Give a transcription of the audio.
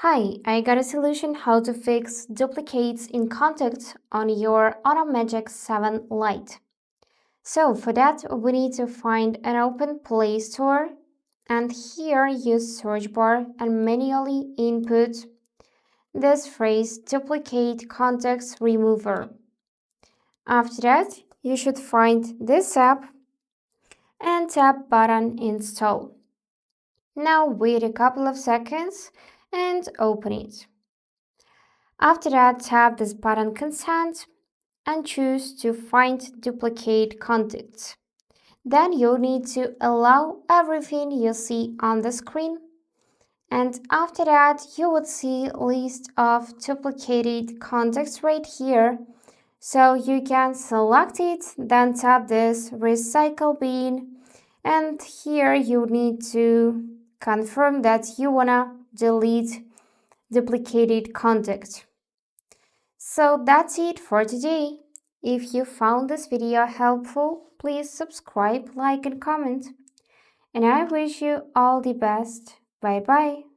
Hi, I got a solution how to fix duplicates in contacts on your Automagic 7 Lite. So for that, we need to find an open Play Store and here use search bar and manually input this phrase duplicate contacts remover. After that, you should find this app and tap button install. Now wait a couple of seconds and open it. After that, tap this button consent and choose to find duplicate contacts. Then you need to allow everything you see on the screen. And after that, you would see list of duplicated contacts right here. So you can select it, then tap this recycle bin. And here you need to confirm that you wanna delete duplicated contacts. So that's it for today. If you found this video helpful, please subscribe, like, and comment. And I wish you all the best. Bye bye.